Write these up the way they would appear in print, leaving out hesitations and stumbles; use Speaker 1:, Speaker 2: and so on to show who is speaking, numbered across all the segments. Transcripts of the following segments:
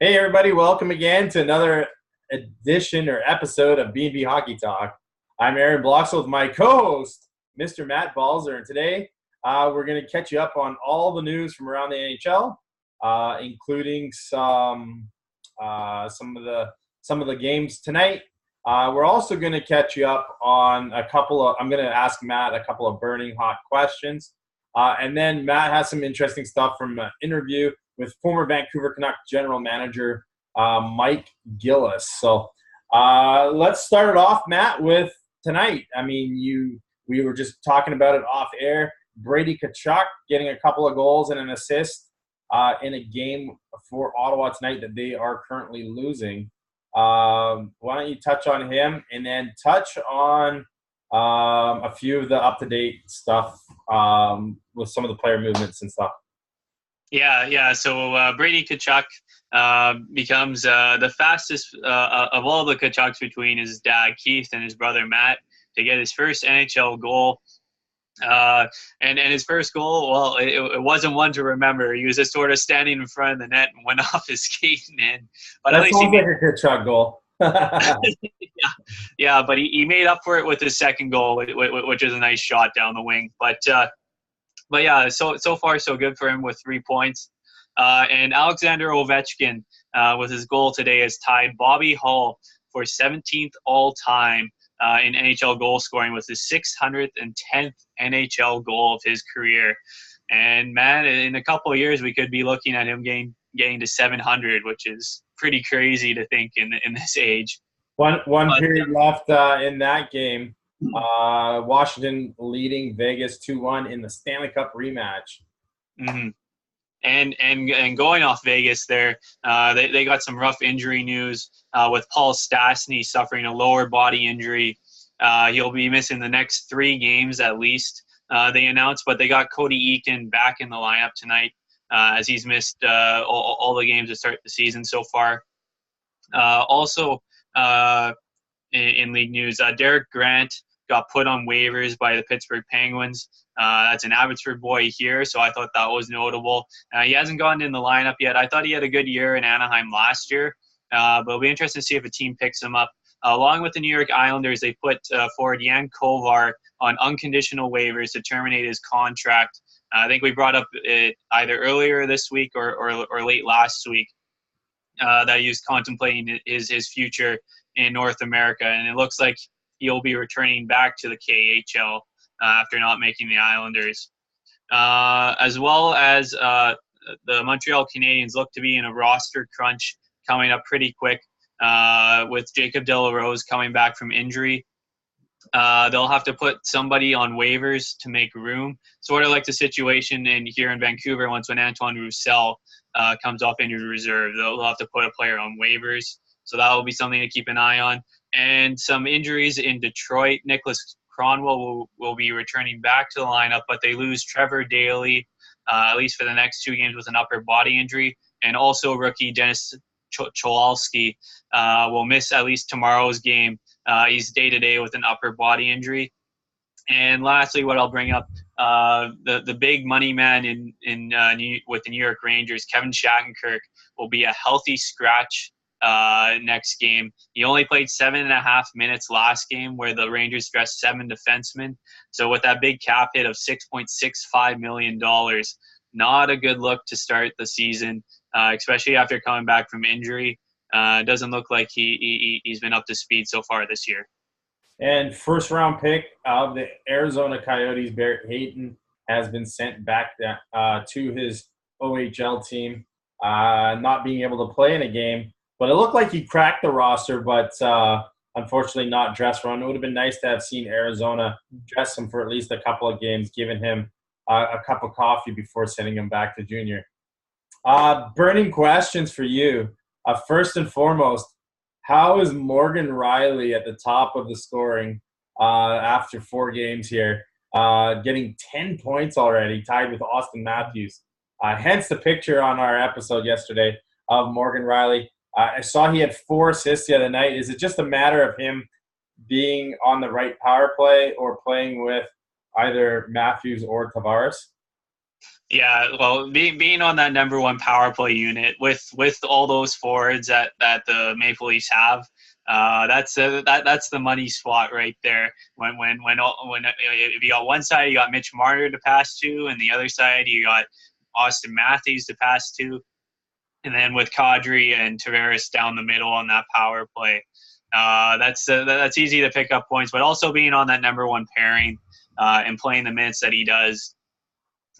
Speaker 1: Hey everybody, welcome again to another edition or episode of B&B Hockey Talk. I'm Aaron Bloxel with my co-host, Mr. Matt Balzer, and today we're going to catch you up on all the news from around the NHL, including some of the games tonight. We're also going to catch you up on I'm going to ask Matt a couple of burning hot questions, and then Matt has some interesting stuff from an interview with former Vancouver Canuck general manager Mike Gillis. So let's start it off, Matt, with tonight. I mean, we were just talking about it off air. Brady Tkachuk getting a couple of goals and an assist in a game for Ottawa tonight that they are currently losing. Why don't you touch on him and then touch on a few of the up-to-date stuff with some of the player movements and stuff.
Speaker 2: Yeah. So Brady Tkachuk becomes the fastest of all the Tkachuks between his dad Keith and his brother Matt to get his first NHL goal. And his first goal, well, it wasn't one to remember. He was just sort of standing in front of the net and went off his skate and in. But
Speaker 1: That
Speaker 2: at least
Speaker 1: sounds like a Tkachuk goal.
Speaker 2: yeah. But he made up for it with his second goal, which is a nice shot down the wing. But yeah, so far so good for him with 3 points. And Alexander Ovechkin with his goal today has tied Bobby Hull for 17th all-time in NHL goal scoring with his 610th NHL goal of his career. And, man, in a couple of years we could be looking at him getting to 700, which is pretty crazy to think in this age.
Speaker 1: One period left in that game. Washington leading Vegas 2-1 in the Stanley Cup rematch.
Speaker 2: Mm-hmm. And going off Vegas there, they got some rough injury news with Paul Stastny suffering a lower body injury. He'll be missing the next 3 games at least, they announced, but they got Cody Eakin back in the lineup tonight as he's missed all the games to start the season so far. Also, in league news, Derek Grant got put on waivers by the Pittsburgh Penguins. That's an Abbotsford boy here, so I thought that was notable. He hasn't gotten in the lineup yet. I thought he had a good year in Anaheim last year, but it'll be interesting to see if a team picks him up. Along with the New York Islanders, they put forward Jan Kovar on unconditional waivers to terminate his contract. I think we brought up it either earlier this week or late last week that he was contemplating his future in North America, and it looks like he'll be returning back to the KHL after not making the Islanders. As well as the Montreal Canadiens look to be in a roster crunch coming up pretty quick with Jacob De La Rose coming back from injury. They'll have to put somebody on waivers to make room, sort of like the situation here in Vancouver when Antoine Roussel comes off injured reserve. They'll have to put a player on waivers, so that will be something to keep an eye on. And some injuries in Detroit. Nicholas Cronwell will be returning back to the lineup, but they lose Trevor Daley, at least for the next 2 games, with an upper body injury. And also rookie Dennis Cholowski will miss at least tomorrow's game. He's day-to-day with an upper body injury. And lastly, what I'll bring up, the big money man with the New York Rangers, Kevin Shattenkirk, will be a healthy scratch next game. He only played 7.5 minutes last game, where the Rangers dressed 7 defensemen. So with that big cap hit of $6.65 million, not a good look to start the season, especially after coming back from injury. Doesn't look like he's been up to speed so far this year.
Speaker 1: And first-round pick of the Arizona Coyotes, Barrett Hayton, has been sent back to his OHL team, not being able to play in a game. But it looked like he cracked the roster, but unfortunately not dress run. It would have been nice to have seen Arizona dress him for at least a couple of games, giving him a cup of coffee before sending him back to junior. Burning questions for you. First and foremost, how is Morgan Rielly at the top of the scoring after 4 games here, getting 10 points already, tied with Austin Matthews? Hence the picture on our episode yesterday of Morgan Rielly. I saw he had 4 assists the other night. Is it just a matter of him being on the right power play or playing with either Matthews or Tavares?
Speaker 2: Yeah, well, being on that number one power play unit with all those forwards that the Maple Leafs have, that's the money spot right there. When if you got one side, you got Mitch Marner to pass to, and the other side you got Austin Matthews to pass to, and then with Kadri and Tavares down the middle on that power play, that's easy to pick up points. But also being on that number one pairing and playing the minutes that he does.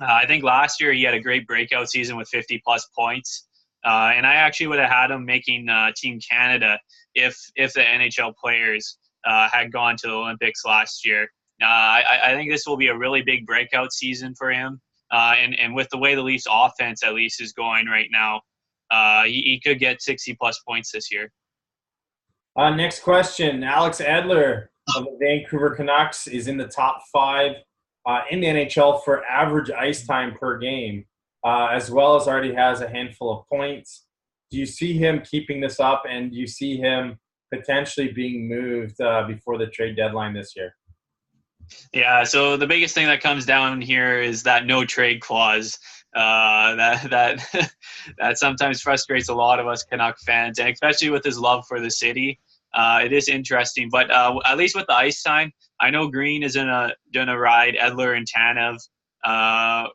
Speaker 2: I think last year he had a great breakout season with 50-plus points, and I actually would have had him making Team Canada if the NHL players had gone to the Olympics last year. I think this will be a really big breakout season for him, and with the way the Leafs offense at least is going right now, he could get 60-plus points this year.
Speaker 1: Next question. Alex Edler of the Vancouver Canucks is in the top 5 in the NHL for average ice time per game, as well as already has a handful of points. Do you see him keeping this up, and do you see him potentially being moved before the trade deadline this year?
Speaker 2: Yeah, so the biggest thing that comes down here is that no trade clause. That that sometimes frustrates a lot of us Canuck fans, and especially with his love for the city. It is interesting, but at least with the ice time, I know Green is gonna ride Edler and Tanev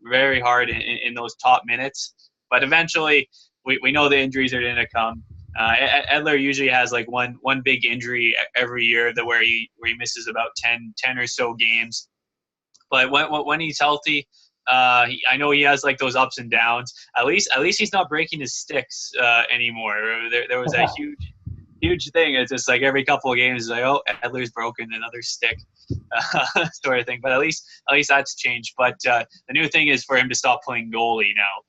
Speaker 2: very hard in those top minutes. But eventually, we know the injuries are gonna come. Edler usually has like one big injury every year where he misses about 10 or so games. But when he's healthy, I know he has like those ups and downs. At least he's not breaking his sticks anymore. There was a huge thing. It's just like every couple of games, it's like, oh, Edler's broken another stick, sort of thing. But at least that's changed. But the new thing is for him to stop playing goalie now.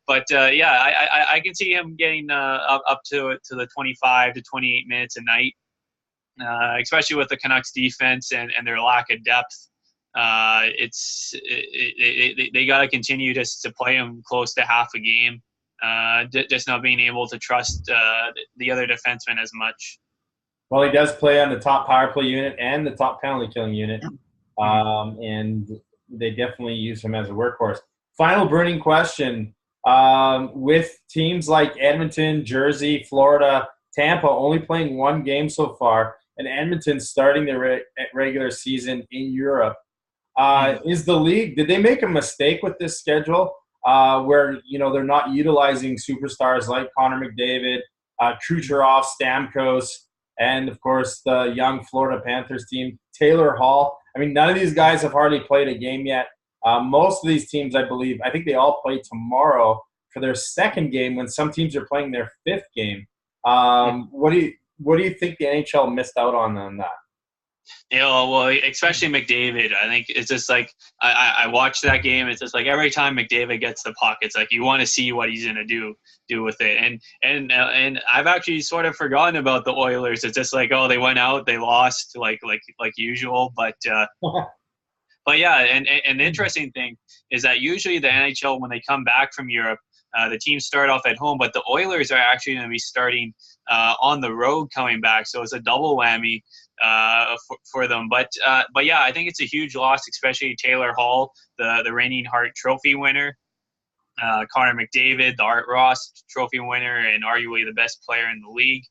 Speaker 2: But yeah, I can see him getting up to the 25 to 28 minutes a night, especially with the Canucks defense and their lack of depth. They got to continue just to play him close to half a game. Just not being able to trust the other defensemen as much.
Speaker 1: Well, he does play on the top power play unit and the top penalty killing unit, and they definitely use him as a workhorse. Final burning question. With teams like Edmonton, Jersey, Florida, Tampa only playing one game so far, and Edmonton starting their regular season in Europe, is the league – did they make a mistake with this schedule where, they're not utilizing superstars like Connor McDavid, Kucherov, Stamkos, and, of course, the young Florida Panthers team, Taylor Hall? I mean, none of these guys have hardly played a game yet. Most of these teams, I think they all play tomorrow for their second game when some teams are playing their fifth game. What do you think the NHL missed out on that?
Speaker 2: Well, especially McDavid. I think it's just like I watched that game. It's just like every time McDavid gets the puck, it's like you want to see what he's gonna do with it. And I've actually sort of forgotten about the Oilers. It's just like, oh, they went out, they lost like usual. But yeah, and the interesting thing is that usually the NHL, when they come back from Europe, the teams start off at home, but the Oilers are actually going to be starting on the road coming back. So it's a double whammy for them. But yeah, I think it's a huge loss, especially Taylor Hall, the reigning Hart Trophy winner, Connor McDavid, the Art Ross Trophy winner, and arguably the best player in the league.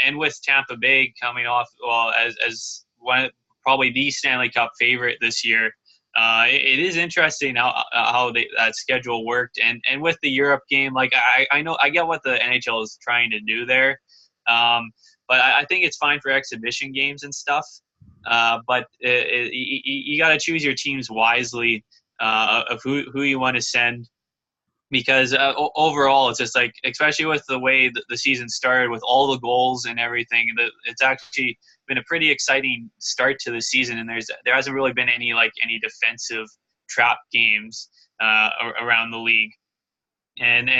Speaker 2: And with Tampa Bay coming off, well, as one probably the Stanley Cup favorite this year. It is interesting how that schedule worked, and with the Europe game, like I know I get what the NHL is trying to do there, but I think it's fine for exhibition games and stuff. But you got to choose your teams wisely of who you want to send, because overall it's just like, especially with the way the season started with all the goals and everything, it's actually been a pretty exciting start to the season, and there hasn't really been any defensive trap games around the league, and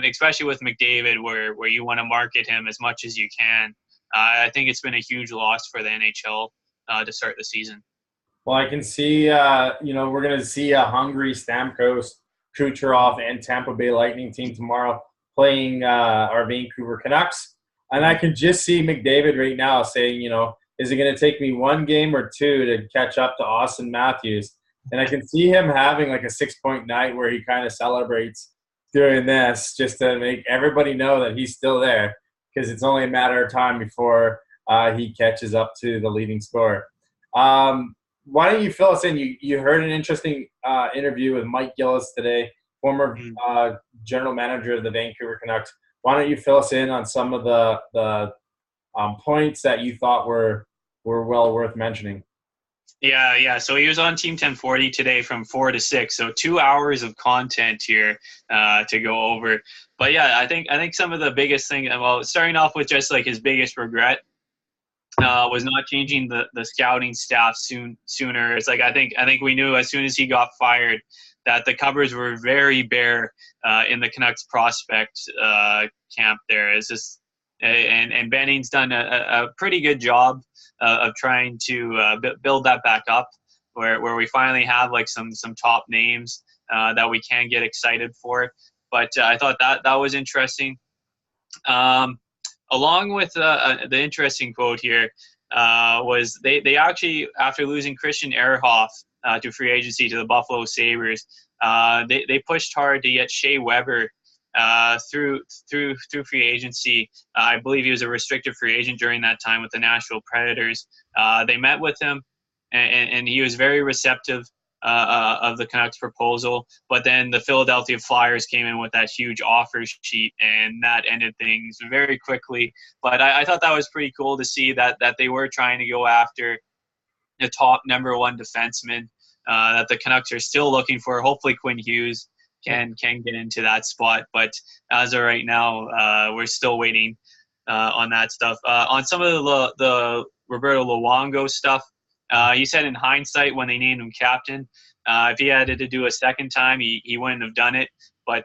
Speaker 2: especially with McDavid, where you want to market him as much as you can. I think it's been a huge loss for the NHL to start the season.
Speaker 1: Well, I can see we're going to see a hungry Stamkos, Kucherov, and Tampa Bay Lightning team tomorrow playing our Vancouver Canucks. And I can just see McDavid right now saying, is it going to take me one game or two to catch up to Austin Matthews? And I can see him having like a 6-point night where he kind of celebrates doing this just to make everybody know that he's still there, because it's only a matter of time before he catches up to the leading scorer. Why don't you fill us in? You heard an interesting interview with Mike Gillis today, former general manager of the Vancouver Canucks. Why don't you fill us in on some of the points that you thought were well worth mentioning?
Speaker 2: Yeah. So he was on Team 1040 today from 4 to 6. So 2 hours of content here to go over. But yeah, I think some of the biggest thing, well, starting off with just like his biggest regret was not changing the scouting staff sooner. It's like I think we knew as soon as he got fired that the cupboards were very bare in the Canucks prospect camp there. It's just and Benning's done a pretty good job of trying to build that back up, where we finally have like some top names that we can get excited for. But I thought that was interesting. Along with the interesting quote here was they actually, after losing Christian Ehrhoff to free agency to the Buffalo Sabres, they pushed hard to get Shea Weber through free agency. I believe he was a restricted free agent during that time with the Nashville Predators. They met with him, and he was very receptive of the Canucks proposal. But then the Philadelphia Flyers came in with that huge offer sheet, and that ended things very quickly. But I thought that was pretty cool to see that they were trying to go after the top number one defenseman that the Canucks are still looking for. Hopefully Quinn Hughes can get into that spot. But as of right now, we're still waiting on that stuff. On some of the Roberto Luongo stuff, he said in hindsight when they named him captain, if he had to do a second time, he wouldn't have done it. But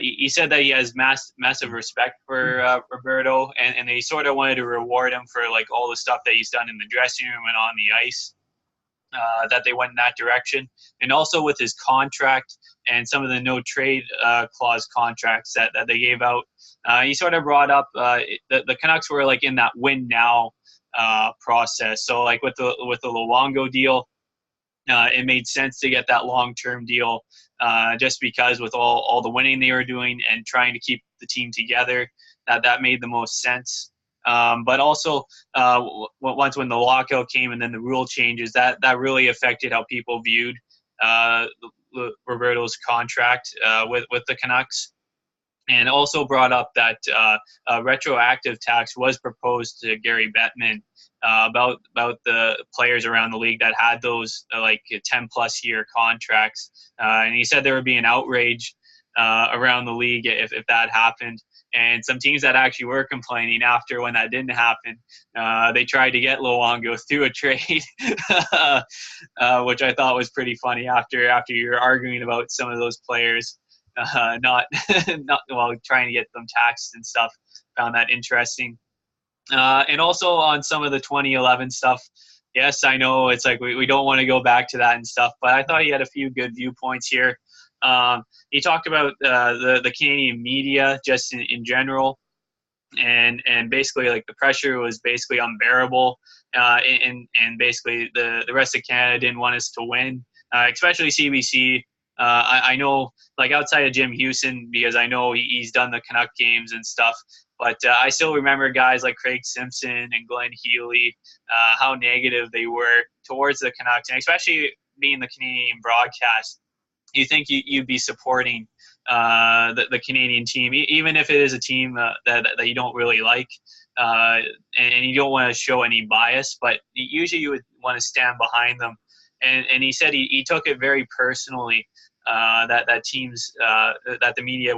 Speaker 2: he said that he has massive respect for Roberto, and they sort of wanted to reward him for like all the stuff that he's done in the dressing room and on the ice. That they went in that direction, and also with his contract and some of the no trade clause contracts that they gave out. He sort of brought up the Canucks were like in that win now process. So like with the Luongo deal, it made sense to get that long-term deal just because with all the winning they were doing and trying to keep the team together, that made the most sense. But also, once when the lockout came and then the rule changes, that really affected how people viewed Roberto's contract with the Canucks, and also brought up that retroactive tax was proposed to Gary Bettman about the players around the league that had those 10-plus year contracts, and he said there would be an outrage around the league if that happened. And some teams that actually were complaining after when that didn't happen, they tried to get Luongo through a trade, which I thought was pretty funny after you're arguing about some of those players not trying to get them taxed and stuff. Found that interesting. And also on some of the 2011 stuff, yes, I know it's like we don't want to go back to that and stuff, but I thought he had a few good viewpoints here. He talked about the Canadian media just in general, and basically like the pressure was basically unbearable, and basically the rest of Canada didn't want us to win, especially CBC. I know, like outside of Jim Houston, because I know he's done the Canuck games and stuff, but I still remember guys like Craig Simpson and Glenn Healy, how negative they were towards the Canucks, and especially being the Canadian broadcast. You think you'd be supporting the Canadian team, even if it is a team that you don't really like, and you don't want to show any bias, but usually you would want to stand behind them. And he said he took it very personally that teams that the media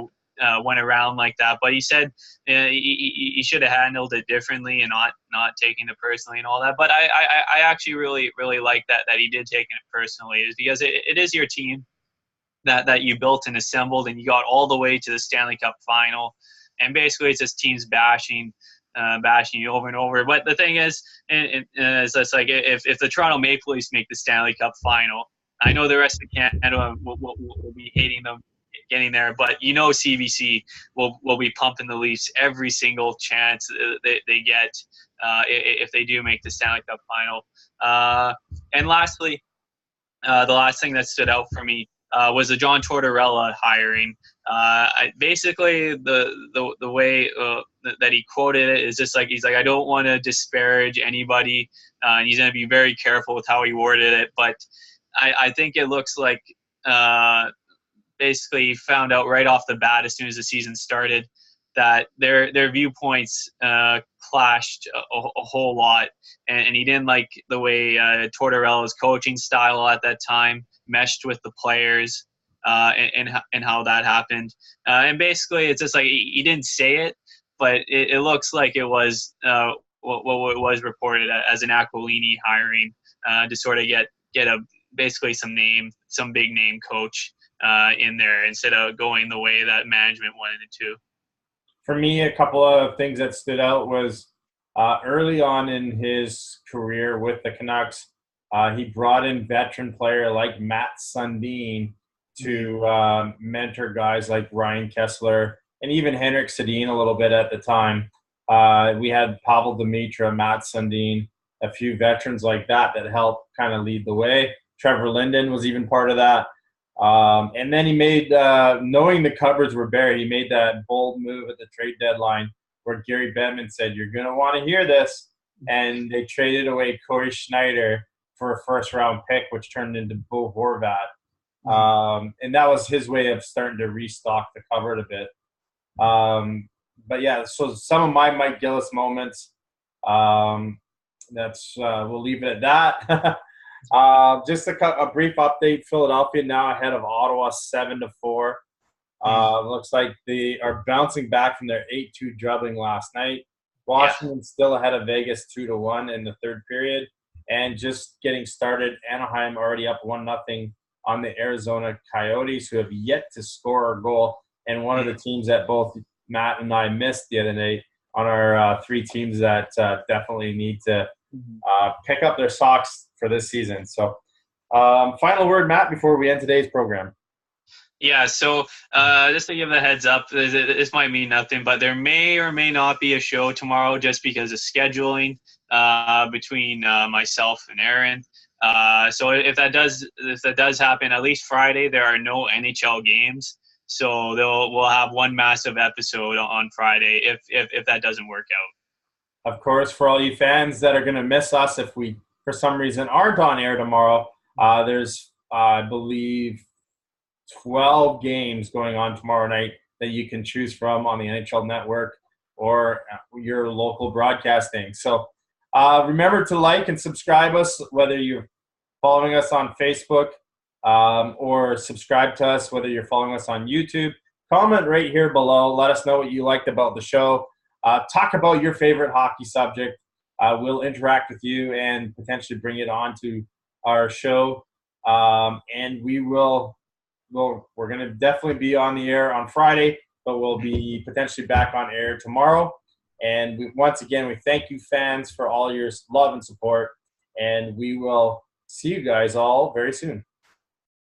Speaker 2: went around like that. But he said he should have handled it differently and not taking it personally and all that. But I actually really like that he did take it personally, is because it is your team that you built and assembled, and you got all the way to the Stanley Cup final, and basically it's just teams bashing you over and over. But the thing is, it's like if the Toronto Maple Leafs make the Stanley Cup final, I know the rest of Canada will be hating them getting there, but CBC will be pumping the Leafs every single chance they get if they do make the Stanley Cup final. And lastly, the last thing that stood out for me was the John Tortorella hiring. Basically, the way that he quoted it is just like, he's like, I don't want to disparage anybody, and he's going to be very careful with how he worded it. But I think it looks like basically found out right off the bat as soon as the season started that their viewpoints clashed a whole lot, and he didn't like the way Tortorella's coaching style at that time meshed with the players, and how that happened. And basically, it's just like he didn't say it, but it looks like it was what was reported as an Aquilini hiring, to sort of get a basically some big name coach in there instead of going the way that management wanted it to.
Speaker 1: For me, a couple of things that stood out was early on in his career with the Canucks, he brought in veteran player like Matt Sundin to mentor guys like Ryan Kessler and even Henrik Sedin a little bit at the time. We had Pavel Demitra, Matt Sundin, a few veterans like that helped kind of lead the way. Trevor Linden was even part of that. And then he made, knowing the cupboards were bare, he made that bold move at the trade deadline where Gary Bettman said, you're going to want to hear this. And they traded away Corey Schneider for a first-round pick, which turned into Bo Horvat. And that was his way of starting to restock the cupboard a bit. But, yeah, so some of my Mike Gillis moments, we'll leave it at that. Just a brief update. Philadelphia now ahead of Ottawa 7-4. Looks like they are bouncing back from their 8-2 drubbing last night. Washington still ahead of Vegas 2-1 in the third period. And just getting started, Anaheim already up 1-0 on the Arizona Coyotes, who have yet to score a goal. And one of the teams that both Matt and I missed the other night on our three teams that definitely need to pick up their socks for this season. So final word, Matt, before we end today's program.
Speaker 2: Yeah, so just to give a heads up, this might mean nothing, but there may or may not be a show tomorrow just because of scheduling between myself and Aaron. So if that does happen, at least Friday there are no NHL games, so we'll have one massive episode on Friday if that doesn't work out.
Speaker 1: Of course, for all you fans that are going to miss us if we for some reason aren't on air tomorrow, there's I believe 12 games going on tomorrow night that you can choose from on the NHL Network or your local broadcasting. So remember to like and subscribe us, whether you're following us on Facebook or subscribe to us, whether you're following us on YouTube. Comment right here below. Let us know what you liked about the show. Talk about your favorite hockey subject. We'll interact with you and potentially bring it on to our show. And we're going to definitely be on the air on Friday, but we'll be potentially back on air tomorrow. And once again, we thank you fans for all your love and support. And we will see you guys all very soon.